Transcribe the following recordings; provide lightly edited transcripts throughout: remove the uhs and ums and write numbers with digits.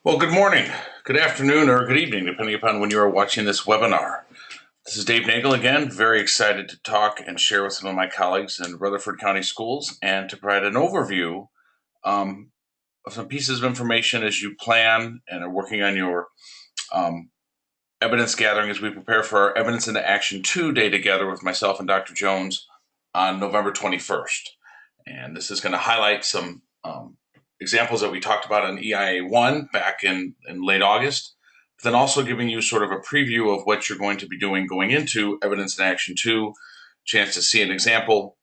Well, good morning, good afternoon, or good evening, depending upon when you are watching this webinar. This is Dave Nagel again, very excited to talk and share with some of my colleagues in Rutherford County Schools and to provide an overview of some pieces of information as you plan and are working on your evidence gathering as we prepare for our Evidence into Action 2 day together with myself and Dr. Jones on November 21st. And this is going to highlight some examples that we talked about in EIA 1 back in late August, but then also giving you sort of a preview of what you're going to be doing going into Evidence in Action 2, chance to see an example,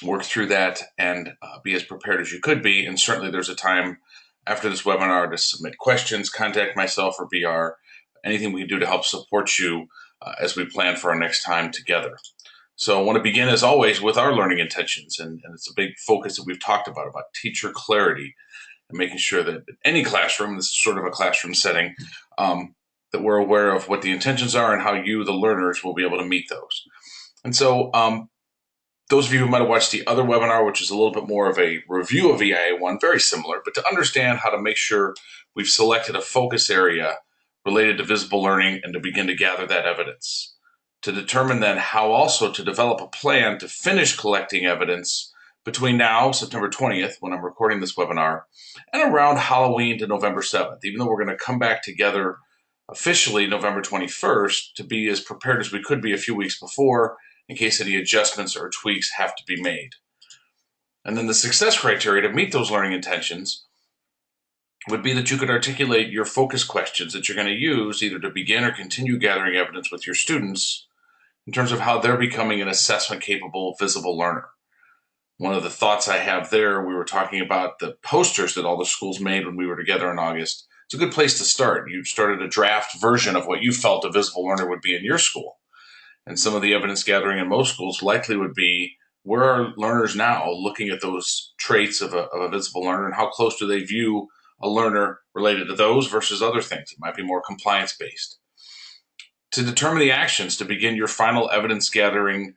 work through that, and be as prepared as you could be. And certainly there's a time after this webinar to submit questions, contact myself or BR, anything we can do to help support you as we plan for our next time together. So I want to begin, as always, with our learning intentions, and it's a big focus that we've talked about teacher clarity and making sure that any classroom, this is sort of a classroom setting, that we're aware of what the intentions are and how you, the learners, will be able to meet those. And so those of you who might have watched the other webinar, which is a little bit more of a review of EIA 1, very similar, but to understand how to make sure we've selected a focus area related to visible learning and to begin to gather that evidence. To determine then how also to develop a plan to finish collecting evidence between now, September 20th, when I'm recording this webinar, and around Halloween to November 7th, even though we're going to come back together officially November 21st to be as prepared as we could be a few weeks before in case any adjustments or tweaks have to be made. And then the success criteria to meet those learning intentions would be that you could articulate your focus questions that you're going to use either to begin or continue gathering evidence with your students in terms of how they're becoming an assessment-capable, visible learner. One of the thoughts I have there, we were talking about the posters that all the schools made when we were together in August. It's a good place to start. You started a draft version of what you felt a visible learner would be in your school. And some of the evidence gathering in most schools likely would be, where are learners now looking at those traits of a visible learner, and how close do they view a learner related to those versus other things? It might be more compliance-based. To determine the actions to begin your final evidence gathering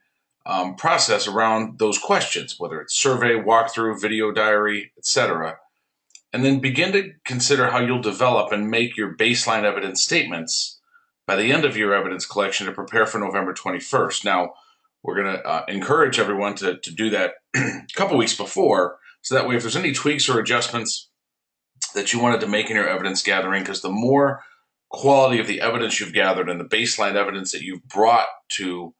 process around those questions, whether it's survey, walkthrough, video diary, etc., and then begin to consider how you'll develop and make your baseline evidence statements by the end of your evidence collection to prepare for November 21st. Now, we're going to encourage everyone to do that a couple weeks before, so that way if there's any tweaks or adjustments that you wanted to make in your evidence gathering, because the more quality of the evidence you've gathered and the baseline evidence that you've brought to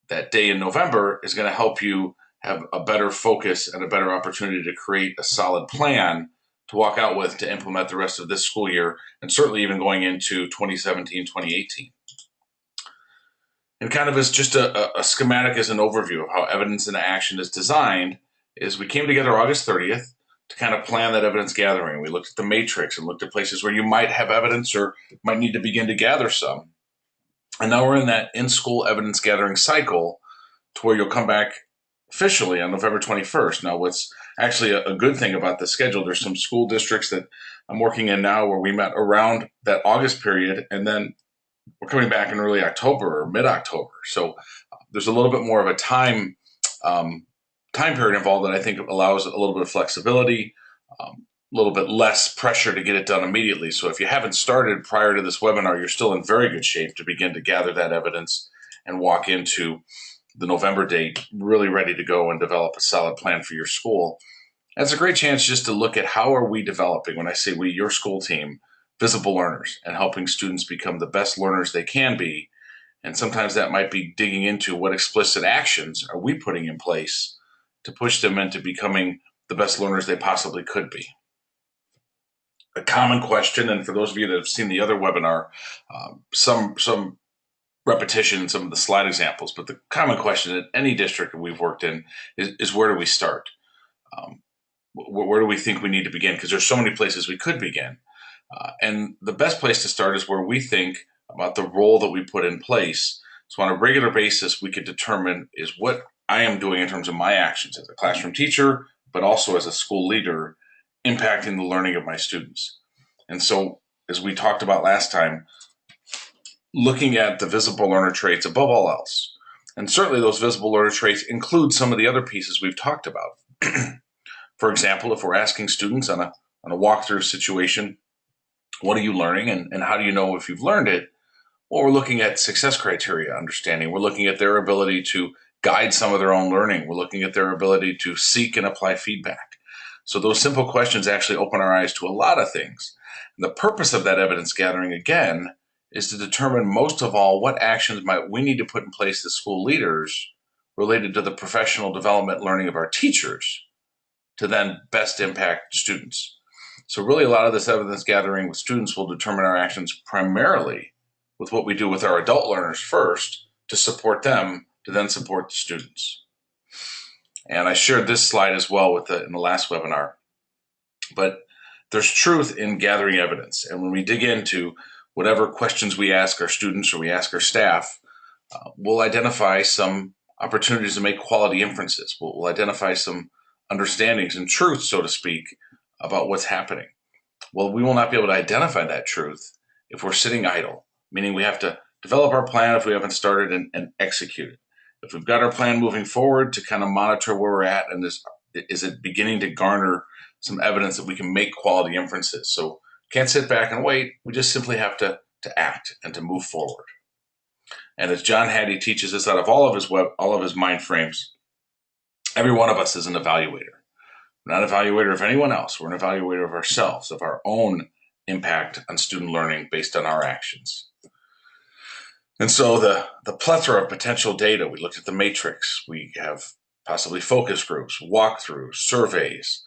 that day in November is going to help you have a better focus and a better opportunity to create a solid plan to walk out with to implement the rest of this school year, and certainly even going into 2017, 2018. And kind of as just a schematic as an overview of how Evidence into Action is designed, is we came together August 30th to kind of plan that evidence gathering. We looked at the matrix and looked at places where you might have evidence or might need to begin to gather some. And now we're in that in-school evidence gathering cycle to where you'll come back officially on November 21st. Now, what's actually a good thing about the schedule, there's some school districts that I'm working in now where we met around that August period, and then we're coming back in early October or mid-October. So there's a little bit more of a time period involved that I think allows a little bit of flexibility, a little bit less pressure to get it done immediately. So if you haven't started prior to this webinar, you're still in very good shape to begin to gather that evidence and walk into the November date really ready to go and develop a solid plan for your school. That's a great chance just to look at how are we developing, when I say we, your school team, visible learners, and helping students become the best learners they can be. And sometimes that might be digging into what explicit actions are we putting in place to push them into becoming the best learners they possibly could be. A common question, and for those of you that have seen the other webinar, some repetition in some of the slide examples, but the common question at any district that we've worked in is where do we start? Where do we think we need to begin? Because there's so many places we could begin. And the best place to start is where we think about the role that we put in place. So on a regular basis, we could determine is what I am doing in terms of my actions as a classroom teacher, but also as a school leader, impacting the learning of my students. And so, as we talked about last time, looking at the visible learner traits above all else. And certainly those visible learner traits include some of the other pieces we've talked about. For example, if we're asking students on a walkthrough situation, What are you learning, and how do you know if you've learned it? Well, we're looking at success criteria understanding. We're looking at their ability to guide some of their own learning. We're looking at their ability to seek and apply feedback. So those simple questions actually open our eyes to a lot of things. And the purpose of that evidence gathering, again, is to determine most of all what actions might we need to put in place as school leaders related to the professional development learning of our teachers to then best impact students. So really a lot of this evidence gathering with students will determine our actions primarily with what we do with our adult learners first to support them to then support the students. And I shared this slide as well in the last webinar. But there's truth in gathering evidence. And when we dig into whatever questions we ask our students or we ask our staff, we'll identify some opportunities to make quality inferences. We'll identify some understandings and truth, so to speak, about what's happening. Well, we will not be able to identify that truth if we're sitting idle, meaning we have to develop our plan if we haven't started and execute it. If we've got our plan moving forward to kind of monitor where we're at and is it beginning to garner some evidence that we can make quality inferences. So can't sit back and wait. We just simply have to act and to move forward. And as John Hattie teaches us out of all of his mind frames, every one of us is an evaluator. We're not an evaluator of anyone else. We're an evaluator of ourselves, of our own impact on student learning based on our actions. And so the plethora of potential data, we looked at the matrix. We have possibly focus groups, walkthroughs, surveys,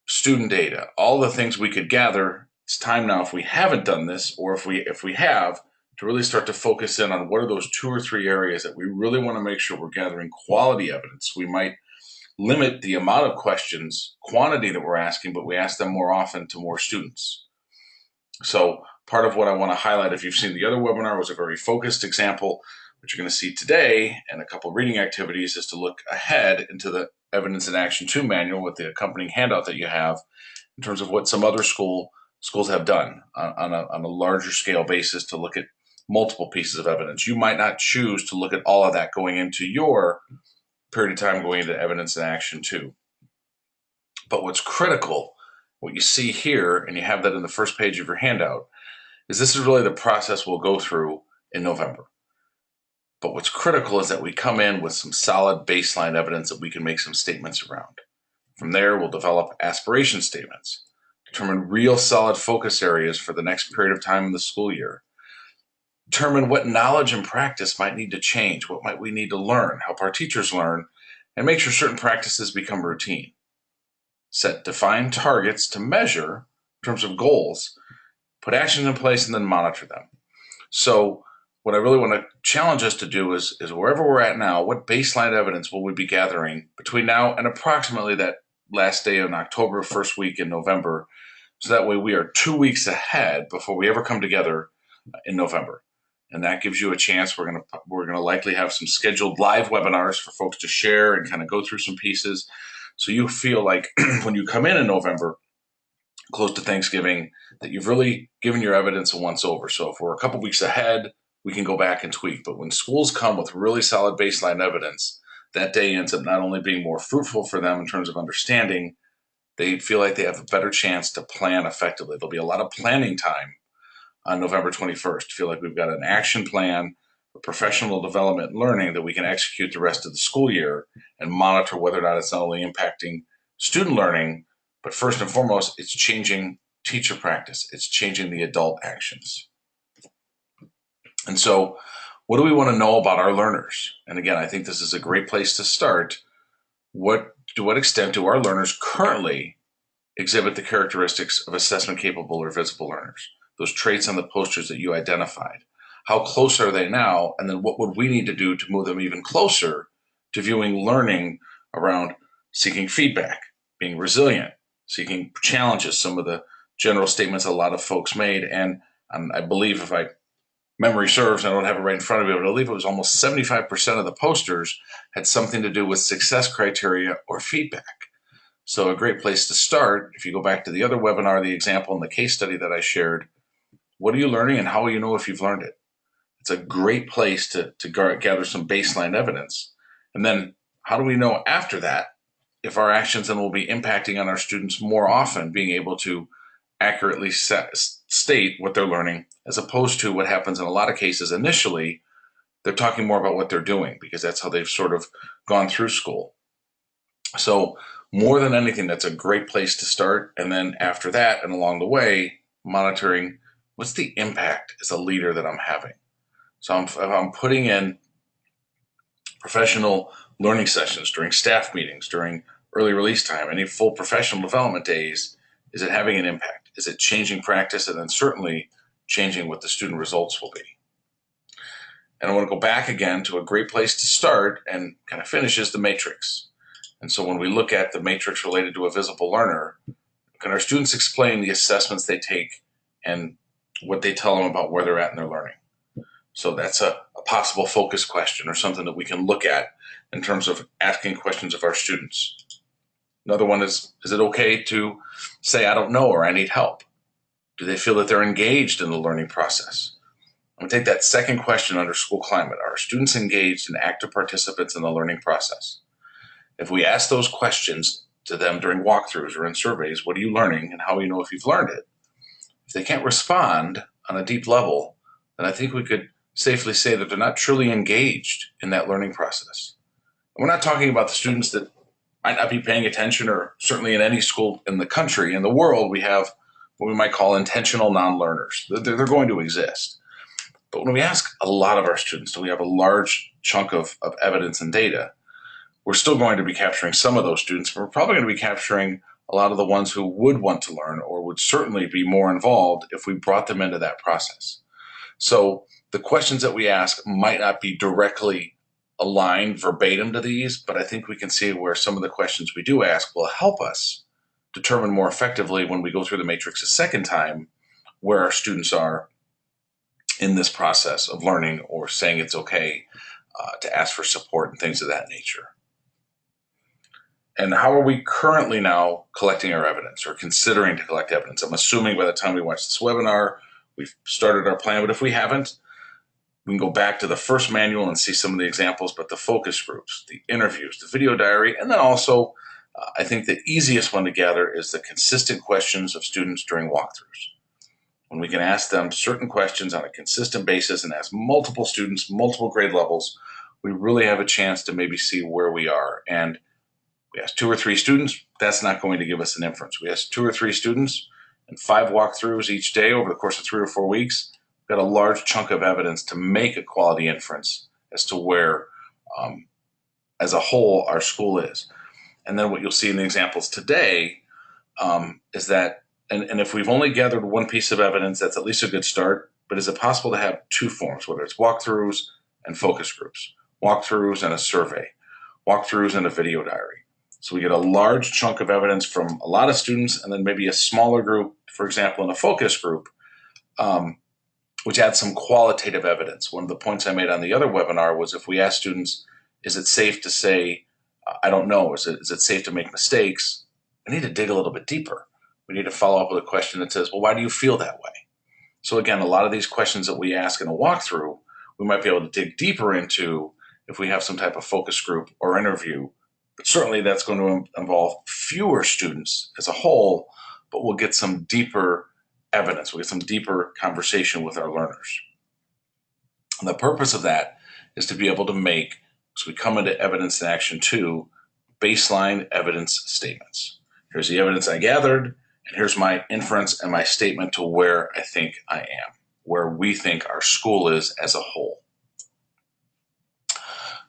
student data, all the things we could gather. It's time now, if we haven't done this, or if we have, to really start to focus in on what are those 2 or 3 areas that we really want to make sure we're gathering quality evidence. We might limit the amount of questions, quantity that we're asking, but we ask them more often to more students. So part of what I want to highlight, if you've seen the other webinar, was a very focused example. What you're going to see today and a couple reading activities is to look ahead into the Evidence in Action 2 manual with the accompanying handout that you have in terms of what some other schools have done on a larger scale basis to look at multiple pieces of evidence. You might not choose to look at all of that going into your period of time going into Evidence in Action 2. But what's critical, what you see here, and you have that in the first page of your handout, is this is really the process we'll go through in November. But what's critical is that we come in with some solid baseline evidence that we can make some statements around. From there, we'll develop aspiration statements, determine real solid focus areas for the next period of time in the school year, determine what knowledge and practice might need to change, what might we need to learn, help our teachers learn, and make sure certain practices become routine. Set defined targets to measure in terms of goals, put actions in place, and then monitor them. So what I really want to challenge us to do is wherever we're at now, what baseline evidence will we be gathering between now and approximately that last day in October, first week in November, so that way we are 2 weeks ahead before we ever come together in November. And that gives you a chance. We're gonna likely have some scheduled live webinars for folks to share and kind of go through some pieces. So you feel like when you come in November, close to Thanksgiving, that you've really given your evidence a once over. So if we're a couple weeks ahead, we can go back and tweak. But when schools come with really solid baseline evidence, that day ends up not only being more fruitful for them in terms of understanding, they feel like they have a better chance to plan effectively. There'll be a lot of planning time on November 21st. Feel like we've got an action plan for professional development and learning that we can execute the rest of the school year and monitor whether or not it's not only impacting student learning, but first and foremost, it's changing teacher practice. It's changing the adult actions. And so what do we want to know about our learners? And again, I think this is a great place to start. To what extent do our learners currently exhibit the characteristics of assessment capable or visible learners? Those traits on the posters that you identified. How close are they now? And then what would we need to do to move them even closer to viewing learning around seeking feedback, being resilient, seeking challenges, some of the general statements a lot of folks made. And I believe, if memory serves, I don't have it right in front of me, but I believe it was almost 75% of the posters had something to do with success criteria or feedback. So a great place to start, if you go back to the other webinar, the example and the case study that I shared, what are you learning and how will you know if you've learned it? It's a great place to gather some baseline evidence. And then how do we know after that if our actions then will be impacting on our students more often, being able to accurately state what they're learning, as opposed to what happens in a lot of cases initially. They're talking more about what they're doing because that's how they've sort of gone through school. So more than anything, that's a great place to start. And then after that and along the way, monitoring what's the impact as a leader that I'm having. So I'm putting in professional learning sessions during staff meetings, during early release time, any full professional development days. Is it having an impact? Is it changing practice? And then certainly changing what the student results will be. And I want to go back again to a great place to start and kind of finish is the matrix. And so when we look at the matrix related to a visible learner, can our students explain the assessments they take and what they tell them about where they're at in their learning? So that's a possible focus question or something that we can look at in terms of asking questions of our students. Another one is it okay to say, I don't know, or I need help? Do they feel that they're engaged in the learning process? I'm going to take that second question under school climate. Are students engaged and active participants in the learning process? If we ask those questions to them during walkthroughs or in surveys, what are you learning and how will you know if you've learned it? If they can't respond on a deep level, then I think we could safely say that they're not truly engaged in that learning process. And we're not talking about the students that might not be paying attention, or certainly in any school in the country, in the world, we have what we might call intentional non-learners. They're going to exist. But when we ask a lot of our students, and we have a large chunk of evidence and data, we're still going to be capturing some of those students, but we're probably going to be capturing a lot of the ones who would want to learn or would certainly be more involved if we brought them into that process. So the questions that we ask might not be directly aligned verbatim to these, but I think we can see where some of the questions we do ask will help us determine more effectively when we go through the matrix a second time where our students are in this process of learning or saying it's okay to ask for support and things of that nature. And how are we currently now collecting our evidence or considering to collect evidence? I'm assuming by the time we watch this webinar, we've started our plan, but if we haven't, we can go back to the first manual and see some of the examples, but the focus groups, the interviews, the video diary, and then also I think the easiest one to gather is the consistent questions of students during walkthroughs. When we can ask them certain questions on a consistent basis and ask multiple students, multiple grade levels, we really have a chance to maybe see where we are. And we ask 2 or 3 students, that's not going to give us an inference. We ask 2 or 3 students and 5 walkthroughs each day over the course of 3 or 4 weeks. We've got a large chunk of evidence to make a quality inference as to where, as a whole, our school is. And then what you'll see in the examples today is that, and if we've only gathered one piece of evidence, that's at least a good start, but is it possible to have 2 forms, whether it's walkthroughs and focus groups, walkthroughs and a survey, walkthroughs and a video diary? So we get a large chunk of evidence from a lot of students and then maybe a smaller group, for example, in a focus group, which adds some qualitative evidence. One of the points I made on the other webinar was if we ask students, is it safe to say, I don't know, is it safe to make mistakes? We need to dig a little bit deeper. We need to follow up with a question that says, well, why do you feel that way? So again, a lot of these questions that we ask in a walkthrough, we might be able to dig deeper into if we have some type of focus group or interview. But certainly that's going to involve fewer students as a whole, but we'll get some deeper evidence. We'll get some deeper conversation with our learners. And the purpose of that is to be able to make, as we come into evidence in action 2, baseline evidence statements. Here's the evidence I gathered, and here's my inference and my statement to where I think I am, where we think our school is as a whole.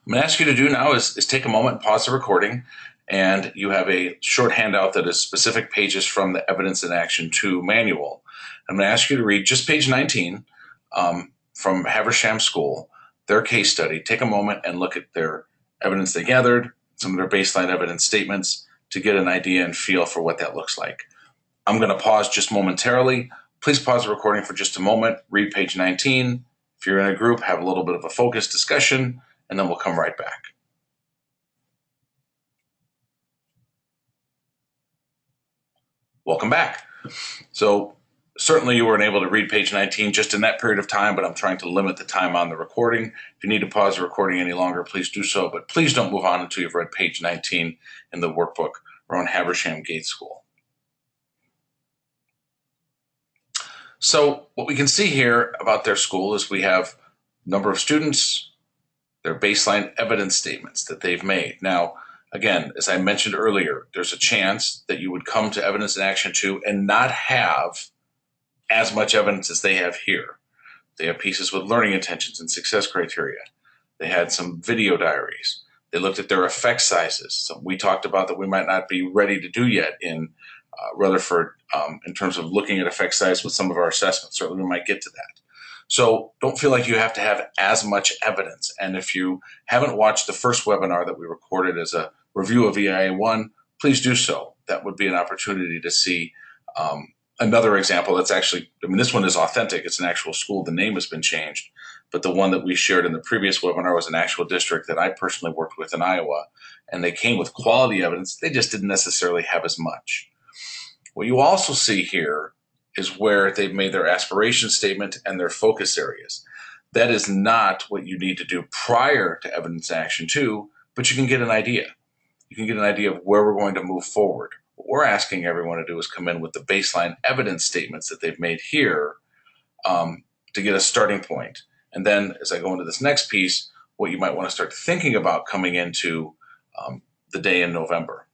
I'm going to ask you to do now is take a moment and pause the recording, and you have a short handout that is specific pages from the Evidence in Action 2 manual. I'm going to ask you to read just page 19 from Haversham School, their case study. Take a moment and look at their evidence they gathered, some of their baseline evidence statements to get an idea and feel for what that looks like. I'm going to pause just momentarily. Please pause the recording for just a moment, read page 19. If you're in a group, have a little bit of a focused discussion, and then we'll come right back. Welcome back. So certainly you weren't able to read page 19 just in that period of time, but I'm trying to limit the time on the recording. If you need to pause the recording any longer, please do so, but please don't move on until you've read page 19 in the workbook around Haversham Gate School. So what we can see here about their school is we have number of students, their baseline evidence statements that they've made. Now, again, as I mentioned earlier, there's a chance that you would come to evidence in action 2 and not have as much evidence as they have here. They have pieces with learning intentions and success criteria. They had some video diaries. They looked at their effect sizes. So we talked about that we might not be ready to do yet in Rutherford in terms of looking at effect size with some of our assessments. Certainly we might get to that. So don't feel like you have to have as much evidence. And if you haven't watched the first webinar that we recorded as a review of EIA 1, please do so. That would be an opportunity to see another example that's actually, I mean, this one is authentic. It's an actual school. The name has been changed. But the one that we shared in the previous webinar was an actual district that I personally worked with in Iowa. And they came with quality evidence. They just didn't necessarily have as much. What you also see here is where they've made their aspiration statement and their focus areas. That is not what you need to do prior to evidence action 2, but you can get an idea. You can get an idea of where we're going to move forward. What we're asking everyone to do is come in with the baseline evidence statements that they've made here to get a starting point. And then as I go into this next piece, what you might want to start thinking about coming into the day in November.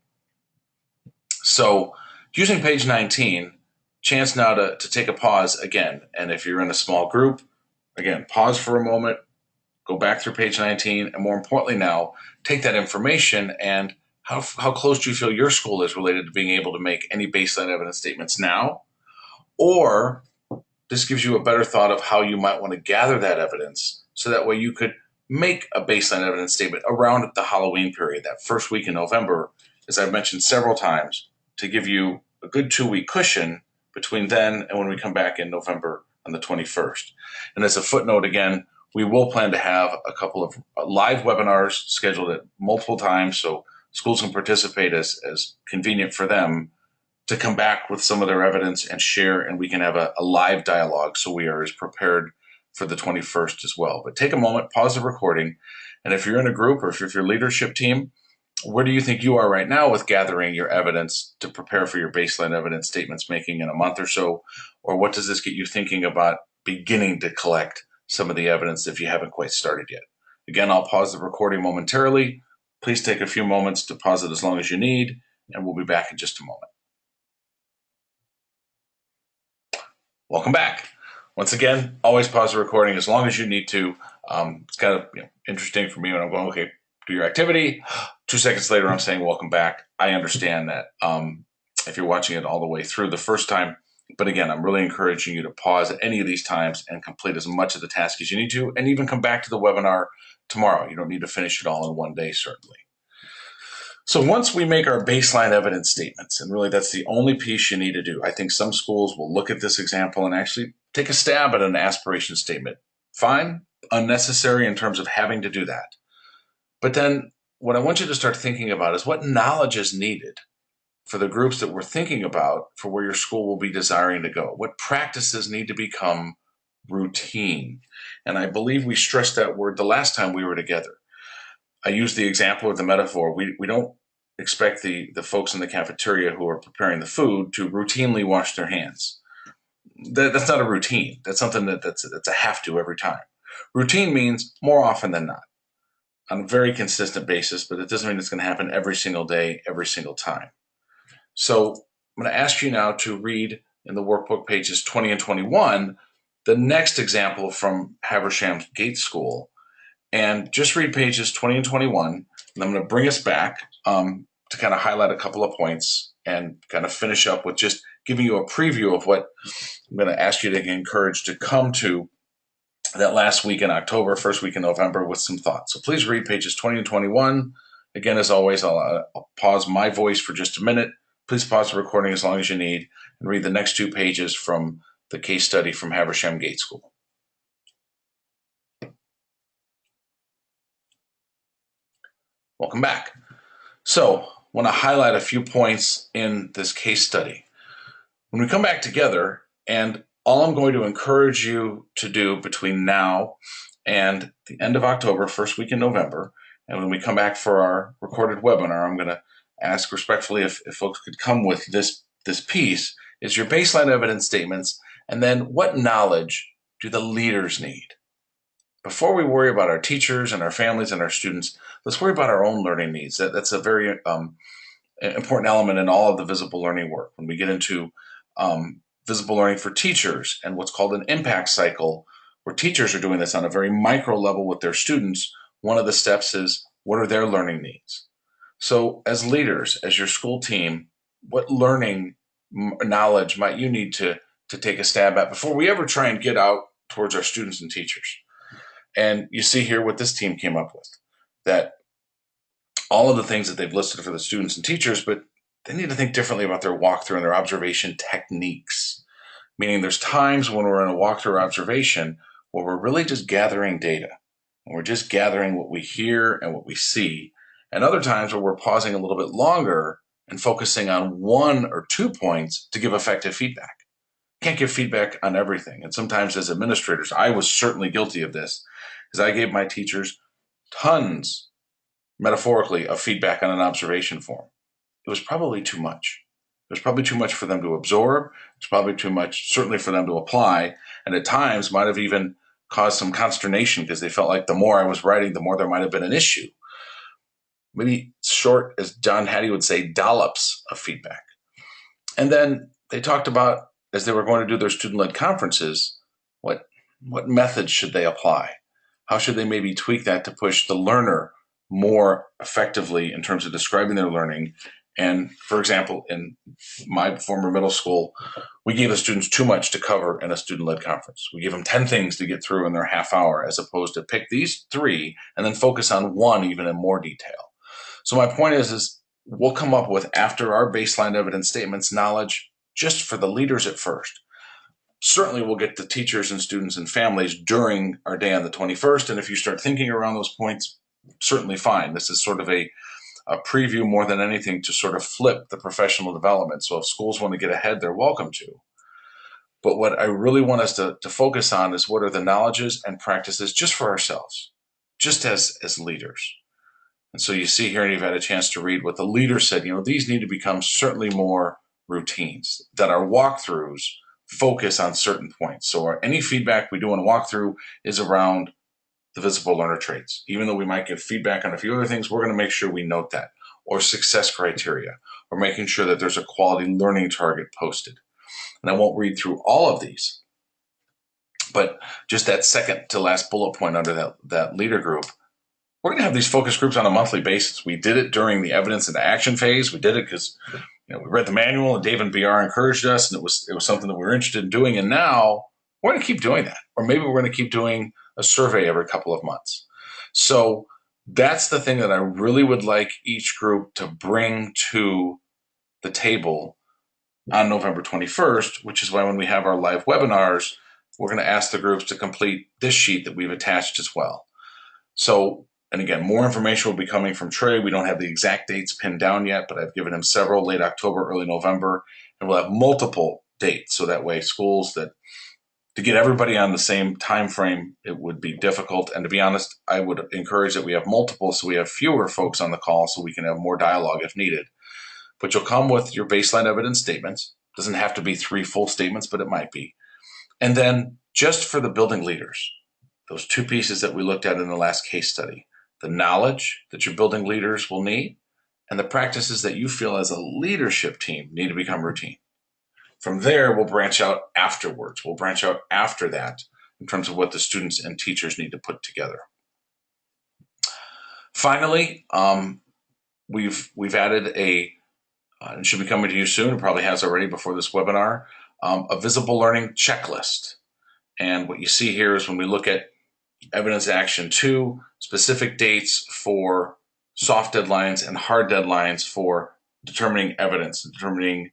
So using page 19, chance now to take a pause again. And if you're in a small group, again, pause for a moment, go back through page 19, and more importantly now, take that information and how close do you feel your school is related to being able to make any baseline evidence statements now? Or this gives you a better thought of how you might want to gather that evidence so that way you could make a baseline evidence statement around the Halloween period, that first week in November, as I've mentioned several times, to give you a good 2-week cushion between then and when we come back in November on the 21st. And as a footnote, again, we will plan to have a couple of live webinars scheduled at multiple times so schools can participate as convenient for them to come back with some of their evidence and share, and we can have a live dialogue so we are as prepared for the 21st as well. But take a moment, pause the recording, and if you're in a group or if you're your leadership team, where do you think you are right now with gathering your evidence to prepare for your baseline evidence statements making in a month or so? Or what does this get you thinking about beginning to collect some of the evidence if you haven't quite started yet? Again, I'll pause the recording momentarily. Please take a few moments to pause it as long as you need, and we'll be back in just a moment. Welcome back. Once again, always pause the recording as long as you need to. It's kind of interesting for me when I'm going, okay, do your activity. 2 seconds later, I'm saying welcome back. I understand that if you're watching it all the way through the first time. But again, I'm really encouraging you to pause at any of these times and complete as much of the task as you need to, and even come back to the webinar tomorrow. You don't need to finish it all in one day, certainly. So once we make our baseline evidence statements, and really that's the only piece you need to do, I think some schools will look at this example and actually take a stab at an aspiration statement. Fine, unnecessary in terms of having to do that. But then what I want you to start thinking about is what knowledge is needed for the groups that we're thinking about for where your school will be desiring to go. What practices need to become routine? And I believe we stressed that word the last time we were together. I use the example or the metaphor. We don't expect the folks in the cafeteria who are preparing the food to routinely wash their hands. That's not a routine. That's something that's a have to every time. Routine means more often than not, on a very consistent basis, but it doesn't mean it's going to happen every single day, every single time. So I'm going to ask you now to read in the workbook pages 20 and 21, the next example from Haversham Gate School, and just read pages 20 and 21, and I'm going to bring us back to kind of highlight a couple of points and kind of finish up with just giving you a preview of what I'm going to ask you to encourage to come to that last week in October, first week in November with some thoughts. So please read pages 20 and 21. Again, as always, I'll pause my voice for just a minute. Please pause the recording as long as you need and read the next 2 pages from the case study from Haversham Gate School. Welcome back. So I want to highlight a few points in this case study. When we come back together, and all I'm going to encourage you to do between now and the end of October, first week in November, and when we come back for our recorded webinar, I'm going to ask respectfully if folks could come with this piece, is your baseline evidence statements And then what knowledge do the leaders need? Before we worry about our teachers and our families and our students, let's worry about our own learning needs. That's a very important element in all of the visible learning work. When we get into visible learning for teachers and what's called an impact cycle, where teachers are doing this on a very micro level with their students, one of the steps is, what are their learning needs? So as leaders, as your school team, what learning knowledge might you need to take a stab at before we ever try and get out towards our students and teachers? And you see here what this team came up with, that all of the things that they've listed for the students and teachers, but they need to think differently about their walkthrough and their observation techniques. Meaning there's times when we're in a walkthrough observation where we're really just gathering data and we're just gathering what we hear and what we see. And other times where we're pausing a little bit longer and focusing on 1 or 2 points to give effective feedback. Can't give feedback on everything. And sometimes as administrators, I was certainly guilty of this, because I gave my teachers tons, metaphorically, of feedback on an observation form. It was probably too much. It was probably too much for them to absorb. It was probably too much, certainly, for them to apply. And at times might have even caused some consternation because they felt like the more I was writing, the more there might have been an issue. Maybe short, as John Hattie would say, dollops of feedback. And then they talked about, as they were going to do their student-led conferences, what methods should they apply? How should they maybe tweak that to push the learner more effectively in terms of describing their learning? And for example, in my former middle school, we gave the students too much to cover in a student-led conference. We gave them 10 things to get through in their half hour, as opposed to pick these 3 and then focus on 1 even in more detail. So my point is we'll come up with, after our baseline evidence statements, knowledge just for the leaders at first. Certainly we'll get to teachers and students and families during our day on the 21st. And if you start thinking around those points, certainly fine. This is sort of a preview more than anything to sort of flip the professional development. So if schools want to get ahead, they're welcome to. But what I really want us to focus on is, what are the knowledges and practices just for ourselves, just as leaders. And so you see here, and you've had a chance to read what the leader said, these need to become certainly more routines, that our walkthroughs focus on certain points. So any feedback we do in a walkthrough is around the visible learner traits. Even though we might give feedback on a few other things, we're going to make sure we note that, or success criteria, or making sure that there's a quality learning target posted. And I won't read through all of these, but just that second to last bullet point under that leader group, we're going to have these focus groups on a monthly basis. We did it during the evidence and action phase. We did it because we read the manual and Dave and BR encouraged us, and it was something that we were interested in doing. And now we're going to keep doing that, or maybe we're going to keep doing a survey every couple of months. So that's the thing that I really would like each group to bring to the table on November 21st, which is why when we have our live webinars, we're going to ask the groups to complete this sheet that we've attached as well. So, and again, more information will be coming from Trey. We don't have the exact dates pinned down yet, but I've given him several: late October, early November, and we'll have multiple dates. So that way schools to get everybody on the same time frame, it would be difficult. And to be honest, I would encourage that we have multiple, so we have fewer folks on the call, so we can have more dialogue if needed. But you'll come with your baseline evidence statements. Doesn't have to be 3 full statements, but it might be. And then just for the building leaders, those 2 pieces that we looked at in the last case study, the knowledge that your building leaders will need, and the practices that you feel as a leadership team need to become routine. From there, we'll branch out afterwards. We'll branch out after that in terms of what the students and teachers need to put together. Finally, we've added it should be coming to you soon, it probably has already before this webinar, a visible learning checklist. And what you see here is, when we look at evidence action 2, specific dates for soft deadlines and hard deadlines for determining evidence, determining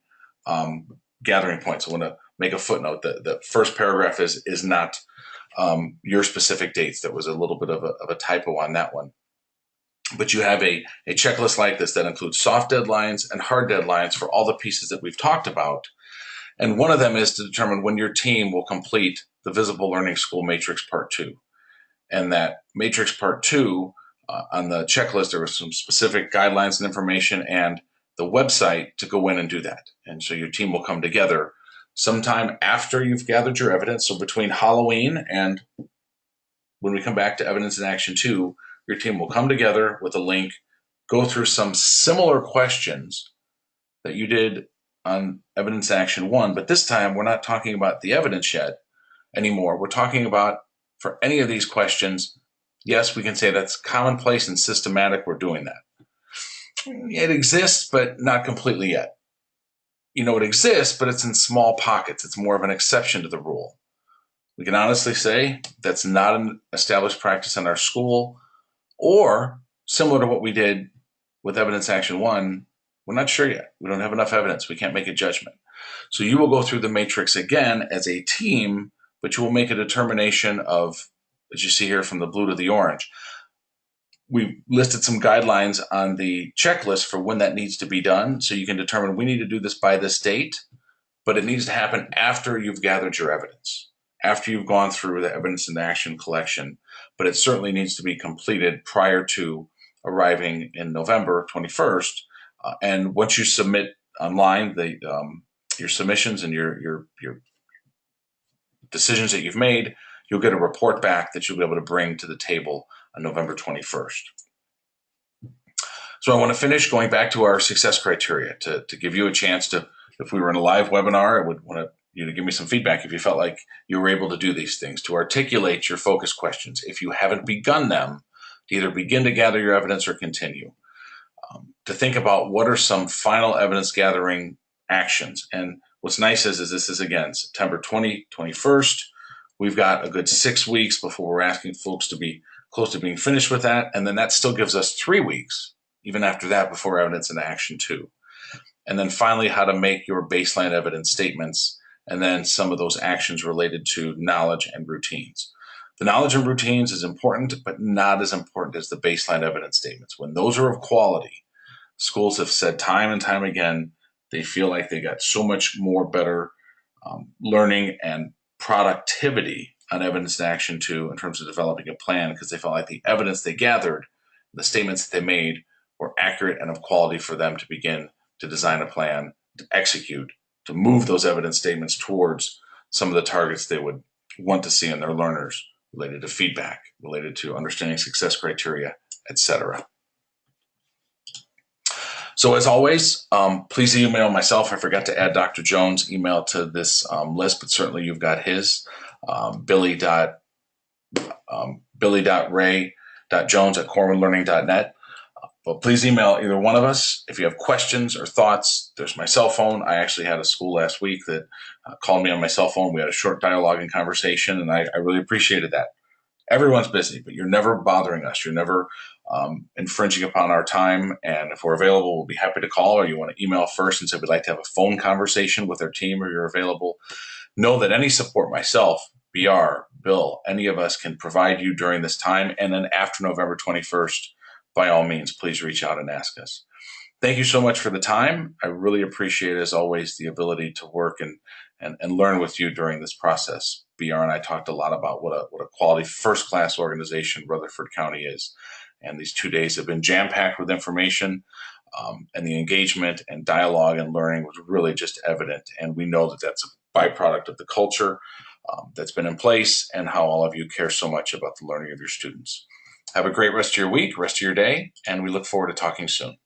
gathering points. I want to make a footnote that the first paragraph is not your specific dates. There was a little bit of a typo on that one. But you have a checklist like this that includes soft deadlines and hard deadlines for all the pieces that we've talked about. And one of them is to determine when your team will complete the Visible Learning School Matrix Part 2. And that Matrix Part 2, on the checklist, there was some specific guidelines and information and the website to go in and do that. And so your team will come together sometime after you've gathered your evidence. So between Halloween and when we come back to Evidence in Action 2, your team will come together with a link, go through some similar questions that you did on Evidence in Action 1, but this time we're not talking about the evidence yet anymore. We're talking about, for any of these questions, yes, we can say that's commonplace and systematic. We're doing that. It exists, but not completely yet. It exists, but it's in small pockets. It's more of an exception to the rule. We can honestly say that's not an established practice in our school, or similar to what we did with Evidence Action 1, we're not sure yet. We don't have enough evidence. We can't make a judgment. So you will go through the matrix again as a team, but you will make a determination of, as you see here, from the blue to the orange. We listed some guidelines on the checklist for when that needs to be done, so you can determine we need to do this by this date, but it needs to happen after you've gathered your evidence, after you've gone through the evidence and action collection, but it certainly needs to be completed prior to arriving in November 21st. And once you submit online your submissions and your decisions that you've made, you'll get a report back that you'll be able to bring to the table on November 21st. So I want to finish going back to our success criteria to give you a chance to, if we were in a live webinar, I would want you to give me some feedback if you felt like you were able to do these things, to articulate your focus questions. If you haven't begun them, to either begin to gather your evidence or continue. To think about what are some final evidence gathering actions. And what's nice is this is, again, September 21st. We've got a good 6 weeks before we're asking folks to be close to being finished with that. And then that still gives us 3 weeks, even after that, before Evidence in Action 2. And then finally, how to make your baseline evidence statements, and then some of those actions related to knowledge and routines. The knowledge and routines is important, but not as important as the baseline evidence statements. When those are of quality, schools have said time and time again, they feel like they got so much more better learning and productivity on Evidence in Action 2 in terms of developing a plan, because they felt like the evidence they gathered, the statements that they made, were accurate and of quality for them to begin to design a plan, to execute, to move those evidence statements towards some of the targets they would want to see in their learners, related to feedback, related to understanding success criteria, etc. So as always, please email myself. I forgot to add Dr. Jones' email to this list, but certainly you've got his, billy.ray.jones@corwinlearning.net. But please email either one of us if you have questions or thoughts. There's my cell phone. I actually had a school last week that called me on my cell phone. We had a short dialogue and conversation, and I really appreciated that. Everyone's busy, but you're never bothering us. You're never infringing upon our time. And if we're available, we'll be happy to call, or you want to email first and say we'd like to have a phone conversation with our team, or you're available. Know that any support, myself, BR, Bill, any of us can provide you during this time. And then after November 21st, by all means, please reach out and ask us. Thank you so much for the time. I really appreciate, as always, the ability to work and learn with you during this process. BR and I talked a lot about what a quality first-class organization Rutherford County is. And these 2 days have been jam-packed with information, and the engagement and dialogue and learning was really just evident. And we know that that's a byproduct of the culture that's been in place, and how all of you care so much about the learning of your students. Have a great rest of your week, rest of your day, and we look forward to talking soon.